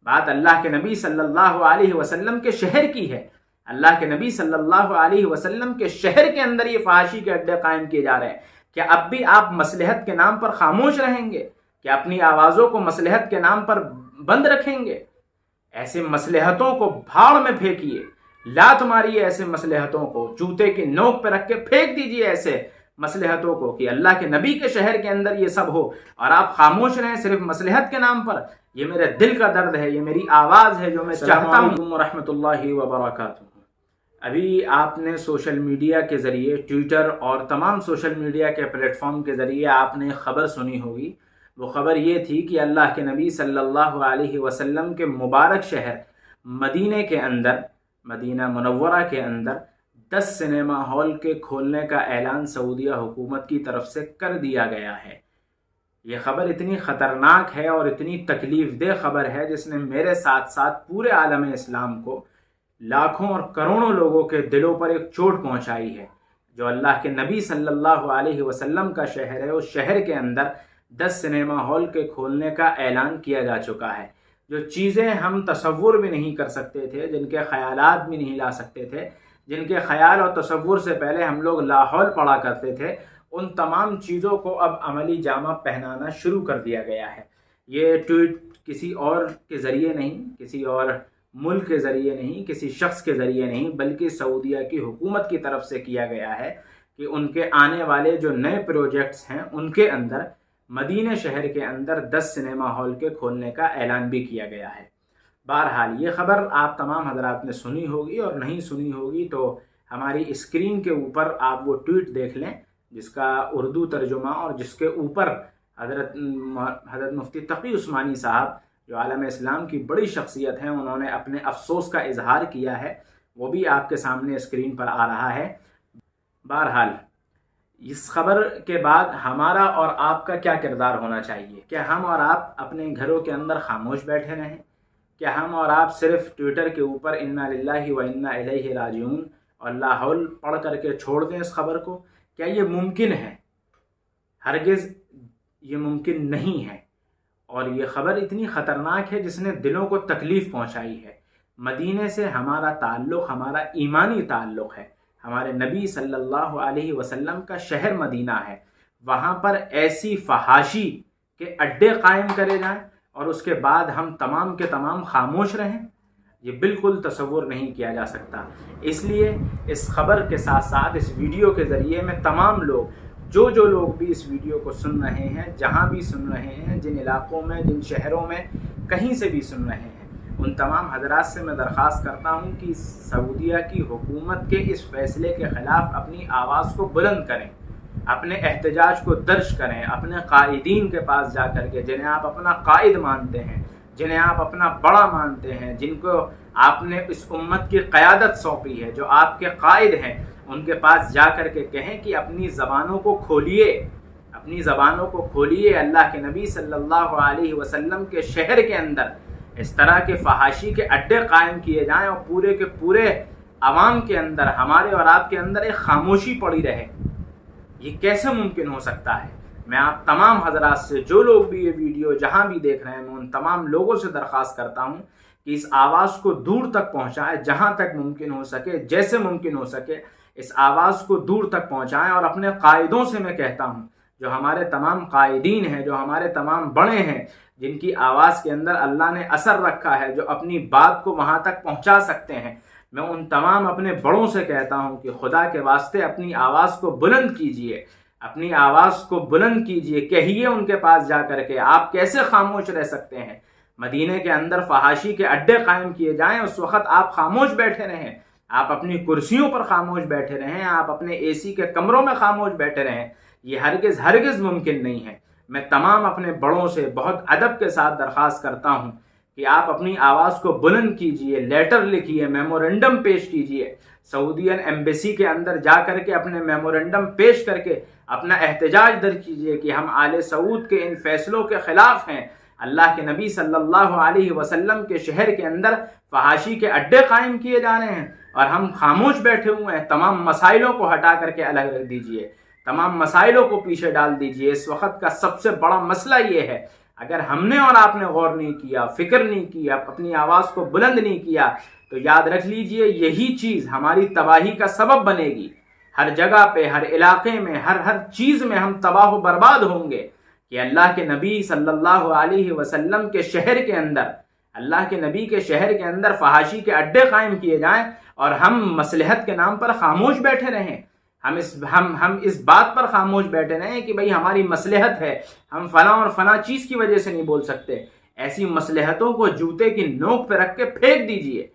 بات اللہ کے نبی صلی اللہ علیہ وسلم کے شہر کی ہے۔ اللہ کے نبی صلی اللہ علیہ وسلم کے شہر کے اندر یہ فحاشی کے اڈے قائم کیے جا رہے ہیں۔ کیا اب بھی آپ مصلحت کے نام پر خاموش رہیں گے؟ کیا اپنی آوازوں کو مصلحت کے نام پر بند رکھیں گے؟ ایسے مصلحتوں کو بھاڑ میں پھینکیے، لات ماریے ایسے مصلحتوں کو، جوتے کی نوک پہ رکھ کے پھینک دیجیے ایسے مصلحتوں کو کہ اللہ کے نبی کے شہر کے اندر یہ سب ہو اور آپ خاموش رہیں صرف مصلحت کے نام پر۔ یہ میرے دل کا درد ہے، یہ میری آواز ہے جو میں چاہتا ہوں۔ السلام علیکم ورحمۃ اللہ وبرکاتہ۔ ابھی آپ نے سوشل میڈیا کے ذریعے، ٹویٹر اور تمام سوشل میڈیا کے پلیٹ فارم کے ذریعے آپ نے خبر سنی ہوگی۔ وہ خبر یہ تھی کہ اللہ کے نبی صلی اللہ علیہ وسلم کے مبارک شہر مدینہ کے اندر، مدینہ منورہ کے اندر 10 سنیما ہال کے کھولنے کا اعلان سعودیہ حکومت کی طرف سے کر دیا گیا ہے۔ یہ خبر اتنی خطرناک ہے اور اتنی تکلیف دہ خبر ہے جس نے میرے ساتھ ساتھ پورے عالم اسلام کو، لاکھوں اور کروڑوں لوگوں کے دلوں پر ایک چوٹ پہنچائی ہے۔ جو اللہ کے نبی صلی اللہ علیہ وسلم کا شہر ہے، اس شہر کے اندر 10 سنیما ہال کے کھولنے کا اعلان کیا جا چکا ہے۔ جو چیزیں ہم تصور بھی نہیں کر سکتے تھے، جن کے خیالات بھی نہیں لا سکتے تھے، جن کے خیال اور تصور سے پہلے ہم لوگ لاحول پڑا کرتے تھے، ان تمام چیزوں کو اب عملی جامہ پہنانا شروع کر دیا گیا ہے۔ یہ ٹویٹ کسی اور کے ذریعے نہیں، کسی اور ملک کے ذریعے نہیں، کسی شخص کے ذریعے نہیں، بلکہ سعودیہ کی حکومت کی طرف سے کیا گیا ہے کہ ان کے آنے والے جو نئے پروجیکٹس ہیں ان کے اندر مدینہ شہر کے اندر 10 سنیما ہال کے کھولنے کا اعلان بھی کیا گیا ہے۔ بہرحال یہ خبر آپ تمام حضرات نے سنی ہوگی، اور نہیں سنی ہوگی تو ہماری اسکرین کے اوپر آپ وہ ٹویٹ دیکھ لیں جس کا اردو ترجمہ اور جس کے اوپر حضرت مفتی تقی عثمانی صاحب جو عالم اسلام کی بڑی شخصیت ہیں، انہوں نے اپنے افسوس کا اظہار کیا ہے، وہ بھی آپ کے سامنے اسکرین پر آ رہا ہے۔ بہرحال اس خبر کے بعد ہمارا اور آپ کا کیا کردار ہونا چاہیے؟ کیا ہم اور آپ اپنے گھروں کے اندر خاموش بیٹھے رہیں؟ کیا ہم اور آپ صرف ٹویٹر کے اوپر انا للہ و انا الیہ راجعون اور لا حول پڑھ کر کے چھوڑ دیں اس خبر کو؟ کیا یہ ممکن ہے؟ ہرگز یہ ممکن نہیں ہے۔ اور یہ خبر اتنی خطرناک ہے جس نے دلوں کو تکلیف پہنچائی ہے۔ مدینے سے ہمارا تعلق، ہمارا ایمانی تعلق ہے۔ ہمارے نبی صلی اللہ علیہ وسلم کا شہر مدینہ ہے، وہاں پر ایسی فحاشی کے اڈے قائم کرے جائیں اور اس کے بعد ہم تمام کے تمام خاموش رہیں، یہ بالکل تصور نہیں کیا جا سکتا۔ اس لیے اس خبر کے ساتھ ساتھ اس ویڈیو کے ذریعے میں تمام لوگ، جو لوگ بھی اس ویڈیو کو سن رہے ہیں، جہاں بھی سن رہے ہیں، جن علاقوں میں، جن شہروں میں کہیں سے بھی سن رہے ہیں، ان تمام حضرات سے میں درخواست کرتا ہوں کہ سعودیہ کی حکومت کے اس فیصلے کے خلاف اپنی آواز کو بلند کریں، اپنے احتجاج کو درج کریں، اپنے قائدین کے پاس جا کر کے، جنہیں آپ اپنا قائد مانتے ہیں، جنہیں آپ اپنا بڑا مانتے ہیں، جن کو آپ نے اس امت کی قیادت سونپی ہے، جو آپ کے قائد ہیں، ان کے پاس جا کر کے کہیں کہ اپنی زبانوں کو کھولیے، اپنی زبانوں کو کھولیے۔ اللہ کے نبی صلی اللہ علیہ وسلم کے شہر کے اندر اس طرح کے فحاشی کے اڈے قائم کیے جائیں اور پورے کے پورے عوام کے اندر، ہمارے اور آپ کے اندر ایک خاموشی پڑی رہے، یہ کیسے ممکن ہو سکتا ہے؟ میں آپ تمام حضرات سے، جو لوگ بھی یہ ویڈیو جہاں بھی دیکھ رہے ہیں، میں ان تمام لوگوں سے درخواست کرتا ہوں کہ اس آواز کو دور تک پہنچائیں، جہاں تک ممکن ہو سکے، جیسے ممکن ہو سکے اس آواز کو دور تک پہنچائیں۔ اور اپنے قائدوں سے میں کہتا ہوں، جو ہمارے تمام قائدین ہیں، جو ہمارے تمام بڑے ہیں، جن کی آواز کے اندر اللہ نے اثر رکھا ہے، جو اپنی بات کو وہاں تک پہنچا سکتے ہیں، میں ان تمام اپنے بڑوں سے کہتا ہوں کہ خدا کے واسطے اپنی آواز کو بلند کیجئے، اپنی آواز کو بلند کیجئے، کہیے ان کے پاس جا کر کے آپ کیسے خاموش رہ سکتے ہیں؟ مدینے کے اندر فحاشی کے اڈے قائم کیے جائیں، اس وقت آپ خاموش بیٹھے رہیں، آپ اپنی کرسیوں پر خاموش بیٹھے رہیں، آپ اپنے اے سی کے کمروں میں خاموش بیٹھے رہیں، یہ ہرگز ممکن نہیں ہے۔ میں تمام اپنے بڑوں سے بہت ادب کے ساتھ درخواست کرتا ہوں کہ آپ اپنی آواز کو بلند کیجئے، لیٹر لکھیے، میمورنڈم پیش کیجئے، سعودین ایمبیسی کے اندر جا کر کے اپنے میمورنڈم پیش کر کے اپنا احتجاج درج کیجئے کہ ہم آل سعود کے ان فیصلوں کے خلاف ہیں۔ اللہ کے نبی صلی اللہ علیہ وسلم کے شہر کے اندر فحاشی کے اڈے قائم کیے جا رہے ہیں اور ہم خاموش بیٹھے ہوئے ہیں۔ تمام مسائلوں کو ہٹا کر کے الگ رکھ دیجئے، تمام مسائلوں کو پیچھے ڈال دیجئے۔ اس وقت کا سب سے بڑا مسئلہ یہ ہے، اگر ہم نے اور آپ نے غور نہیں کیا، فکر نہیں کیا، اپنی آواز کو بلند نہیں کیا، تو یاد رکھ لیجئے یہی چیز ہماری تباہی کا سبب بنے گی۔ ہر جگہ پہ، ہر علاقے میں، ہر چیز میں ہم تباہ و برباد ہوں گے کہ اللہ کے نبی صلی اللہ علیہ وسلم کے شہر کے اندر، اللہ کے نبی کے شہر کے اندر فحاشی کے اڈے قائم کیے جائیں اور ہم مصلحت کے نام پر خاموش بیٹھے رہیں۔ ہم اس بات پر خاموش بیٹھے رہیں کہ بھئی ہماری مصلحت ہے، ہم فلاں اور فلاں چیز کی وجہ سے نہیں بول سکتے۔ ایسی مصلحتوں کو جوتے کی نوک پہ رکھ کے پھینک دیجئے،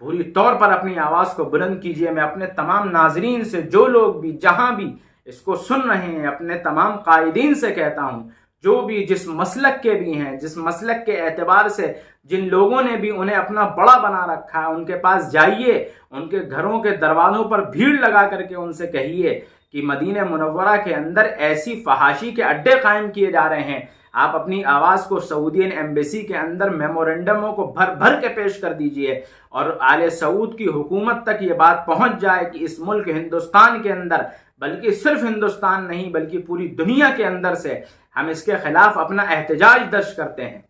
پوری طور پر اپنی آواز کو بلند کیجئے۔ میں اپنے تمام ناظرین سے، جو لوگ بھی جہاں بھی اس کو سن رہے ہیں، اپنے تمام قائدین سے کہتا ہوں، جو بھی جس مسلک کے بھی ہیں، جس مسلک کے اعتبار سے جن لوگوں نے بھی انہیں اپنا بڑا بنا رکھا ہے، ان کے پاس جائیے، ان کے گھروں کے دروازوں پر بھیڑ لگا کر کے ان سے کہیے کہ مدینہ منورہ کے اندر ایسی فحاشی کے اڈے قائم کیے جا رہے ہیں، آپ اپنی آواز کو سعودین ایمبیسی کے اندر میمورنڈموں کو بھر بھر کے پیش کر دیجئے اور آل سعود کی حکومت تک یہ بات پہنچ جائے کہ اس ملک ہندوستان کے اندر، بلکہ صرف ہندوستان نہیں بلکہ پوری دنیا کے اندر سے ہم اس کے خلاف اپنا احتجاج درج کرتے ہیں۔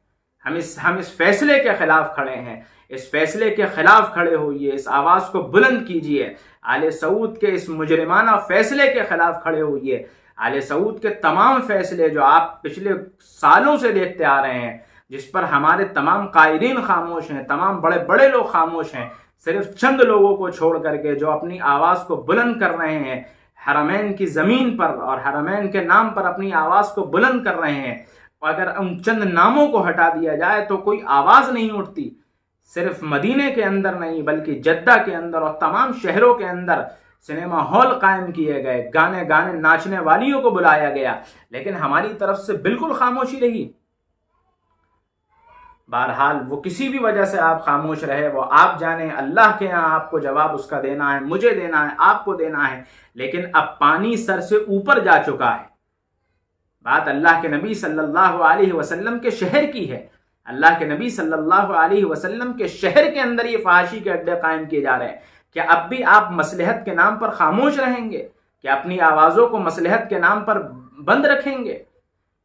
ہم اس فیصلے کے خلاف کھڑے ہیں۔ اس فیصلے کے خلاف کھڑے ہوئیے، اس آواز کو بلند کیجئے، آل سعود کے اس مجرمانہ فیصلے کے خلاف کھڑے ہوئیے۔ آل سعود کے تمام فیصلے جو آپ پچھلے سالوں سے دیکھتے آ رہے ہیں، جس پر ہمارے تمام قائدین خاموش ہیں، تمام بڑے بڑے لوگ خاموش ہیں، صرف چند لوگوں کو چھوڑ کر کے جو اپنی آواز کو بلند کر رہے ہیں، حرمین کی زمین پر اور حرمین کے نام پر اپنی آواز کو بلند کر رہے ہیں۔ اور اگر ان چند ناموں کو ہٹا دیا جائے تو کوئی آواز نہیں اٹھتی۔ صرف مدینہ کے اندر نہیں بلکہ جدہ کے اندر اور تمام شہروں کے اندر سنیما ہال قائم کیے گئے، گانے ناچنے والیوں کو بلایا گیا، لیکن ہماری طرف سے بالکل خاموشی رہی۔ بہرحال وہ کسی بھی وجہ سے آپ خاموش رہے، وہ آپ جانیں، اللہ کے ہاں آپ کو جواب اس کا دینا ہے، مجھے دینا ہے، آپ کو دینا ہے، لیکن اب پانی سر سے اوپر جا چکا ہے۔ بات اللہ کے نبی صلی اللہ علیہ وسلم کے شہر کی ہے۔ اللہ کے نبی صلی اللہ علیہ وسلم کے شہر کے اندر یہ فحاشی کے اڈے قائم کیے جا رہے ہیں۔ کیا اب بھی آپ مصلحت کے نام پر خاموش رہیں گے؟ کیا اپنی آوازوں کو مصلحت کے نام پر بند رکھیں گے؟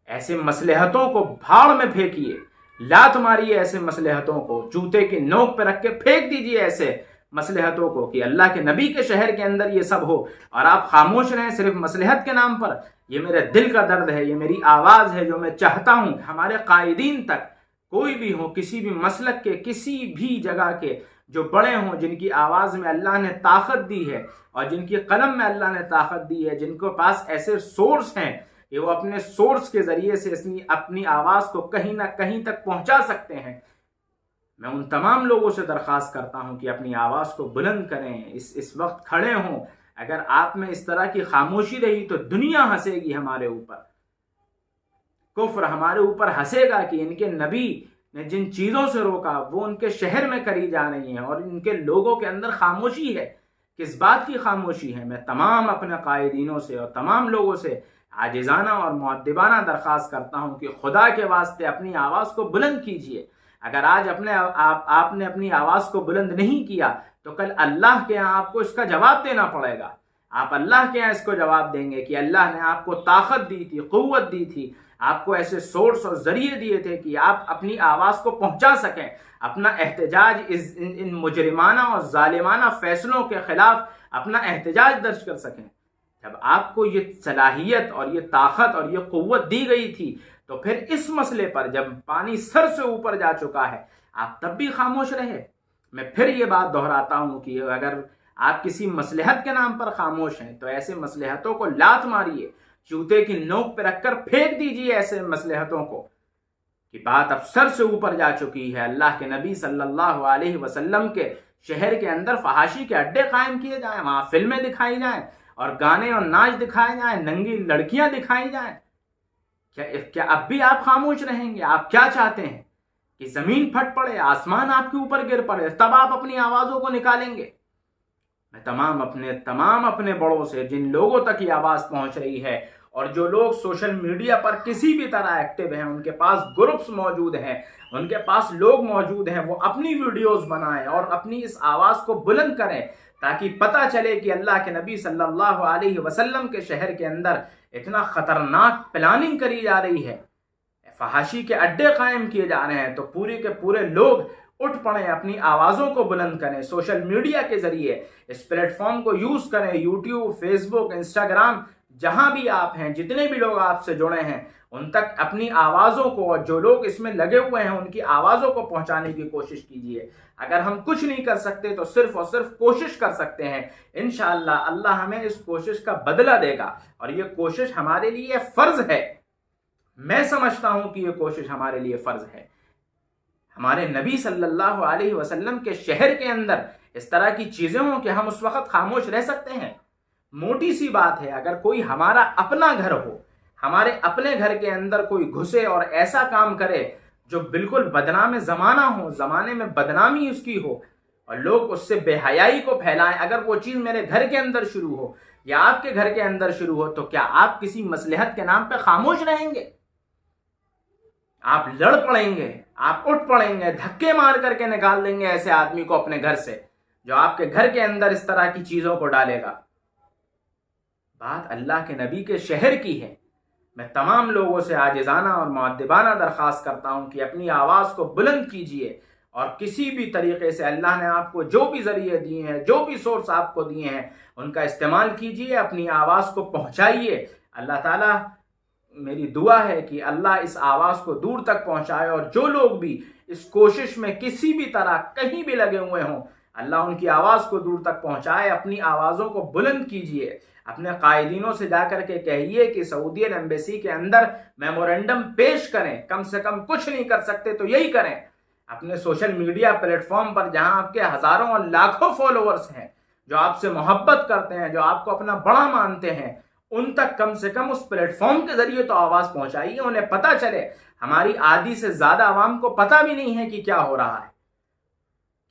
ایسے مصلحتوں کو بھاڑ میں پھینکیے، لات ماریے ایسے مصلحتوں کو، جوتے کی نوک پہ رکھ کے پھینک دیجئے ایسے مصلحتوں کو کہ اللہ کے نبی کے شہر کے اندر یہ سب ہو اور آپ خاموش رہیں صرف مصلحت کے نام پر۔ یہ میرے دل کا درد ہے، یہ میری آواز ہے جو میں چاہتا ہوں ہمارے قائدین تک، کوئی بھی ہو، کسی بھی مسلک کے، کسی بھی جگہ کے، جو بڑے ہوں، جن کی آواز میں اللہ نے طاقت دی ہے اور جن کی قلم میں اللہ نے طاقت دی ہے، جن کے پاس ایسے سورس ہیں کہ وہ اپنے سورس کے ذریعے سے اپنی آواز کو کہیں نہ کہیں تک پہنچا سکتے ہیں، میں ان تمام لوگوں سے درخواست کرتا ہوں کہ اپنی آواز کو بلند کریں، اس وقت کھڑے ہوں۔ اگر آپ میں اس طرح کی خاموشی رہی تو دنیا ہنسے گی ہمارے اوپر، کفر ہمارے اوپر ہنسے گا کہ ان کے نبی نے جن چیزوں سے روکا وہ ان کے شہر میں کری جا رہی ہیں، اور ان کے لوگوں کے اندر خاموشی ہے۔ کس بات کی خاموشی ہے؟ میں تمام اپنے قائدینوں سے اور تمام لوگوں سے عاجزانہ اور مؤدبانہ درخواست کرتا ہوں کہ خدا کے واسطے اپنی آواز کو بلند کیجئے۔ اگر آج آپ نے اپنی آواز کو بلند نہیں کیا تو کل اللہ کے ہاں آپ کو اس کا جواب دینا پڑے گا۔ آپ اللہ کے ہاں اس کو جواب دیں گے کہ اللہ نے آپ کو طاقت دی تھی، قوت دی تھی، آپ کو ایسے سورس اور ذریعے دیے تھے کہ آپ اپنی آواز کو پہنچا سکیں، اپنا احتجاج ان مجرمانہ اور ظالمانہ فیصلوں کے خلاف اپنا احتجاج درج کر سکیں۔ جب آپ کو یہ صلاحیت اور یہ طاقت اور یہ قوت دی گئی تھی تو پھر اس مسئلے پر جب پانی سر سے اوپر جا چکا ہے آپ تب بھی خاموش رہے۔ میں پھر یہ بات دہراتا ہوں کہ اگر آپ کسی مصلحت کے نام پر خاموش ہیں تو ایسے مصلحتوں کو لات ماریے، جوتے کی نوک پہ رکھ کر پھینک دیجئے ایسے مصلحتوں کو کہ بات اب سر سے اوپر جا چکی ہے۔ اللہ کے نبی صلی اللہ علیہ وسلم کے شہر کے اندر فحاشی کے اڈے قائم کیے جائیں، وہاں فلمیں دکھائی جائیں اور گانے اور ناچ دکھائے جائیں، ننگی لڑکیاں دکھائی جائیں۔ کیا اب بھی آپ خاموش رہیں گے؟ آپ کیا چاہتے ہیں کہ زمین پھٹ پڑے، آسمان آپ کے اوپر گر پڑے، تب آپ اپنی آوازوں کو نکالیں گے؟ میں تمام اپنے بڑوں سے، جن لوگوں تک یہ آواز پہنچ رہی ہے اور جو لوگ سوشل میڈیا پر کسی بھی طرح ایکٹیو ہیں، ان کے پاس گروپس موجود ہیں، ان کے پاس لوگ موجود ہیں، وہ اپنی ویڈیوز بنائیں اور اپنی اس آواز کو بلند کریں تاکہ پتہ چلے کہ اللہ کے نبی صلی اللہ علیہ وسلم کے شہر کے اندر اتنا خطرناک پلاننگ کری جا رہی ہے، فحاشی کے اڈے قائم کیے جا رہے ہیں، تو پورے کے پورے لوگ اٹھ پڑیں، اپنی آوازوں کو بلند کریں، سوشل میڈیا کے ذریعے اس پلیٹ فارم کو یوز کریں، یوٹیوب، فیس بک، انسٹاگرام، جہاں بھی آپ ہیں، جتنے بھی لوگ آپ سے جڑے ہیں، ان تک اپنی آوازوں کو، اور جو لوگ اس میں لگے ہوئے ہیں ان کی آوازوں کو پہنچانے کی کوشش کیجیے۔ اگر ہم کچھ نہیں کر سکتے تو صرف اور صرف کوشش کر سکتے ہیں۔ انشاءاللہ اللہ ہمیں اس کوشش کا بدلہ دے گا، اور یہ کوشش ہمارے لیے فرض ہے۔ میں سمجھتا ہوں کہ یہ کوشش ہمارے لیے فرض ہے۔ ہمارے نبی صلی اللہ علیہ وسلم کے شہر کے اندر اس طرح کی چیزیں ہوں کہ ہم اس وقت خاموش رہ سکتے ہیں؟ موٹی سی بات ہے، اگر کوئی ہمارا اپنا گھر ہو، ہمارے اپنے گھر کے اندر کوئی گھسے اور ایسا کام کرے جو بالکل بدنام زمانہ ہو، زمانے میں بدنامی اس کی ہو، اور لوگ اس سے بے حیائی کو پھیلائیں، اگر وہ چیز میرے گھر کے اندر شروع ہو یا آپ کے گھر کے اندر شروع ہو، تو کیا آپ کسی مصلحت کے نام پہ خاموش رہیں گے؟ آپ لڑ پڑیں گے، آپ اٹھ پڑیں گے، دھکے مار کر کے نکال دیں گے ایسے آدمی کو اپنے گھر سے جو آپ کے گھر کے اندر اس طرح کی چیزوں کو ڈالے گا۔ بات اللہ کے نبی کے شہر کی ہے۔ میں تمام لوگوں سے عاجزانہ اور مؤدبانہ درخواست کرتا ہوں کہ اپنی آواز کو بلند کیجیے، اور کسی بھی طریقے سے اللہ نے آپ کو جو بھی ذریعے دیے ہیں، جو بھی سورس آپ کو دیے ہیں، ان کا استعمال کیجیے، اپنی آواز کو پہنچائیے۔ اللہ تعالیٰ، میری دعا ہے کہ اللہ اس آواز کو دور تک پہنچائے، اور جو لوگ بھی اس کوشش میں کسی بھی طرح کہیں بھی لگے ہوئے ہوں، اللہ ان کی آواز کو دور تک پہنچائے۔ اپنی آوازوں کو بلند کیجیے، اپنے قائدینوں سے جا کر کے کہیے کہ سعودی ایمبیسی کے اندر میمورنڈم پیش کریں، کم سے کم کچھ نہیں کر سکتے تو یہی کریں۔ اپنے سوشل میڈیا پلیٹ فارم پر جہاں آپ کے ہزاروں اور لاکھوں فالوورز ہیں، جو آپ سے محبت کرتے ہیں، جو آپ کو اپنا بڑا مانتے ہیں، ان تک کم سے کم اس پلیٹ فارم کے ذریعے تو آواز پہنچائیے، انہیں پتہ چلے۔ ہماری آدھی سے زیادہ عوام کو پتہ بھی نہیں ہے کہ کیا ہو رہا ہے،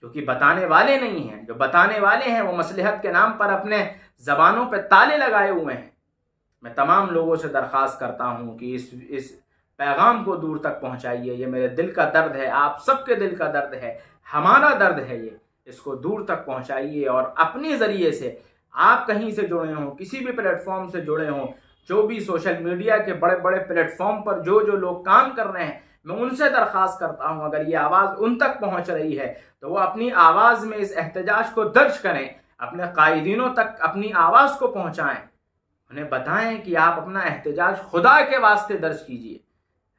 کیونکہ بتانے والے نہیں ہیں۔ جو بتانے والے ہیں وہ مصلحت کے نام پر اپنے زبانوں پہ تالے لگائے ہوئے ہیں۔ میں تمام لوگوں سے درخواست کرتا ہوں کہ اس پیغام کو دور تک پہنچائیے۔ یہ میرے دل کا درد ہے، آپ سب کے دل کا درد ہے، ہمارا درد ہے یہ۔ اس کو دور تک پہنچائیے، اور اپنے ذریعے سے آپ کہیں سے جڑے ہوں، کسی بھی پلیٹ فارم سے جڑے ہوں، جو بھی سوشل میڈیا کے بڑے بڑے پلیٹ فارم پر جو لوگ کام کر رہے ہیں، میں ان سے درخواست کرتا ہوں اگر یہ آواز ان تک پہنچ رہی ہے تو وہ اپنی آواز میں اس احتجاج کو درج کریں، اپنے قائدینوں تک اپنی آواز کو پہنچائیں، انہیں بتائیں کہ آپ اپنا احتجاج خدا کے واسطے درج کیجیے۔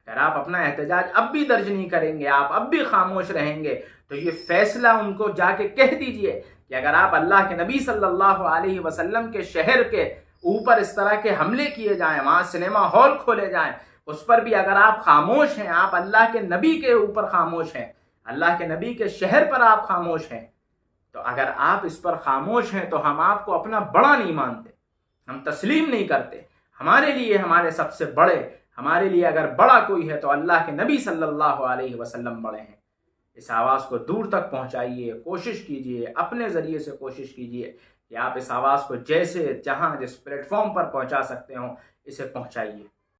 اگر آپ اپنا احتجاج اب بھی درج نہیں کریں گے، آپ اب بھی خاموش رہیں گے، تو یہ فیصلہ ان کو جا کے کہہ دیجئے کہ اگر آپ اللہ کے نبی صلی اللہ علیہ وسلم کے شہر کے اوپر اس طرح کے حملے کیے جائیں، وہاں سنیما ہال کھولے جائیں، اس پر بھی اگر آپ خاموش ہیں، آپ اللہ کے نبی کے اوپر خاموش ہیں، اللہ کے نبی کے شہر پر آپ خاموش ہیں، تو اگر آپ اس پر خاموش ہیں تو ہم آپ کو اپنا بڑا نہیں مانتے، ہم تسلیم نہیں کرتے۔ ہمارے لیے ہمارے سب سے بڑے، ہمارے لیے اگر بڑا کوئی ہے تو اللہ کے نبی صلی اللہ علیہ وسلم بڑے ہیں۔ اس آواز کو دور تک پہنچائیے، کوشش کیجئے، اپنے ذریعے سے کوشش کیجئے کہ آپ اس آواز کو جیسے جہاں جس پلیٹ فارم پر پہنچا سکتے ہوں، اسے پہنچائیے۔